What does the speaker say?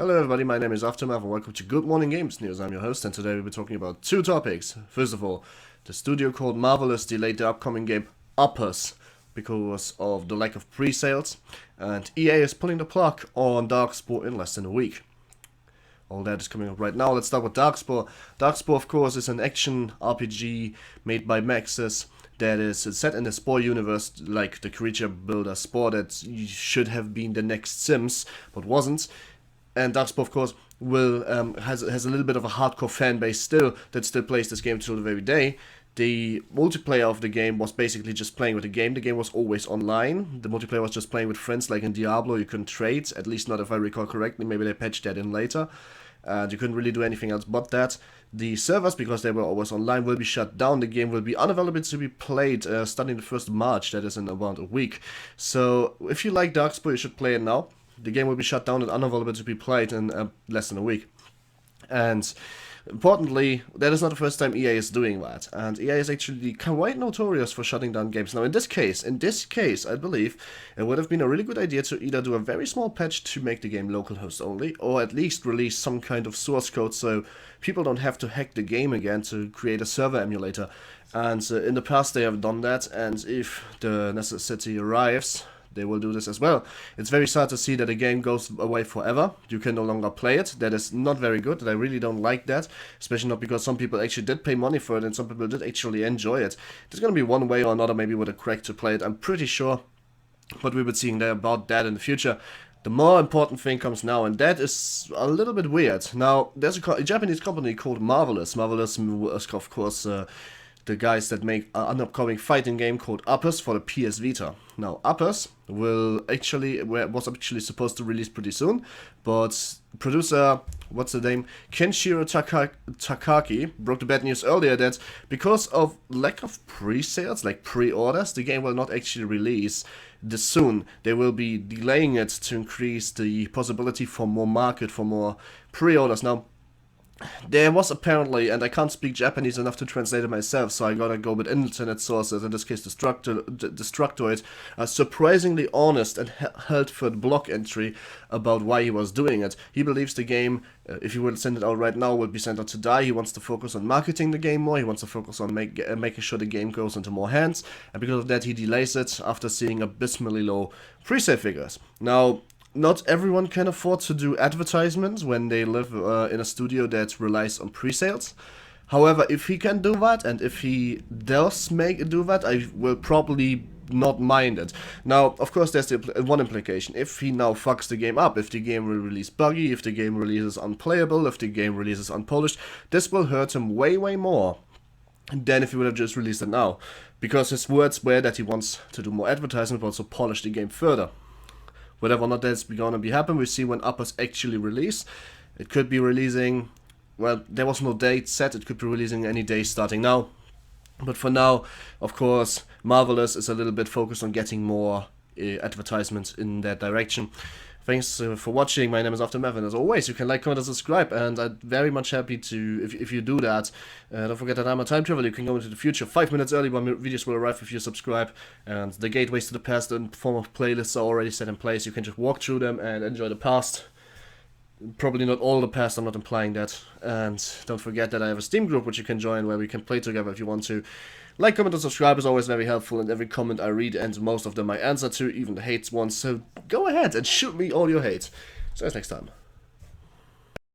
Hello everybody, my name is Aftermath and welcome to Good Morning Games News. I'm your host and today we'll be talking about two topics. First of all, the studio called Marvelous delayed the upcoming game UPPERS because of the lack of pre-sales, and EA is pulling the plug on Darkspore in less than a week. All that is coming up right now. Let's start with Darkspore. Darkspore, of course, is an action RPG made by Maxis that is set in the Spore universe, like the creature builder Spore that should have been the next Sims, but wasn't. And Darkspore, of course, will has a little bit of a hardcore fan base still that still plays this game till the very day. The multiplayer of the game was basically just playing with the game. The game was always online. The multiplayer was just playing with friends, like in Diabolo. You couldn't trade, at least not if I recall correctly. Maybe they patched that in later. And you couldn't really do anything else but that. The servers, because they were always online, will be shut down. The game will be unavailable to be played starting the 1st of March. That is in about a week. So if you like Darkspore, you should play it now. The game will be shut down and unavailable to be played in less than a week. And importantly, that is not the first time EA is doing that. And EA is actually quite notorious for shutting down games. Now, in this case, I believe it would have been a really good idea to either do a very small patch to make the game local host only, or at least release some kind of source code so people don't have to hack the game again to create a server emulator. And in the past, they have done that. And if the necessity arrives, they will do this as well. It's very sad to see that a game goes away forever. You can no longer play it. That is not very good. I really don't like that. Especially not because some people actually did pay money for it and some people did actually enjoy it. There's going to be one way or another, maybe with a crack to play it. I'm pretty sure. But we'll be seeing there about that in the future. The more important thing comes now, and that is a little bit weird. Now, there's a Japanese company called Marvelous. Marvelous is, of course, the guys that make an upcoming fighting game called UPPERS for the PS Vita. Now, UPPERS was actually supposed to release pretty soon, but producer, what's the name, Kenshiro Takaki, broke the bad news earlier that because of lack of pre-sales, like pre-orders, the game will not actually release this soon. They will be delaying it to increase the possibility for more market, for more pre-orders. Now, there was apparently, and I can't speak Japanese enough to translate it myself, so I gotta go with internet sources, in this case Destructoid, a surprisingly honest and held-foot blog entry about why he was doing it. He believes the game, if he will send it out right now, will be sent out to die. He wants to focus on marketing the game more, he wants to focus on making sure the game goes into more hands, and because of that he delays it after seeing abysmally low pre-sale figures. Now, not everyone can afford to do advertisements when they live in a studio that relies on pre-sales. However, if he can do that, and if he does do that, I will probably not mind it. Now, of course, there's one implication. If he now fucks the game up, if the game will release buggy, if the game releases unplayable, if the game releases unpolished, this will hurt him way, way more than if he would have just released it now. Because his words were that he wants to do more advertising, but also polish the game further. Whatever or not that's gonna be happen, we'll see when UPPERS actually release. It could be releasing, well, there was no date set, it could be releasing any day starting now. But for now, of course, Marvelous is a little bit focused on getting more advertisements in that direction. Thanks for watching. My name is Aftermath, and as always, you can like, comment, and subscribe, and I'm very much happy to, if you do that. Don't forget that I'm a time traveler. You can go into the future 5 minutes early when my videos will arrive if you subscribe, and the gateways to the past in form of playlists are already set in place. You can just walk through them and enjoy the past. Probably not all the past, I'm not implying that. And don't forget that I have a Steam group which you can join where we can play together if you want to. Like, comment, and subscribe is always very helpful, and every comment I read, and most of them I answer to, even the hates ones, so go ahead and shoot me all your hate. See you next time.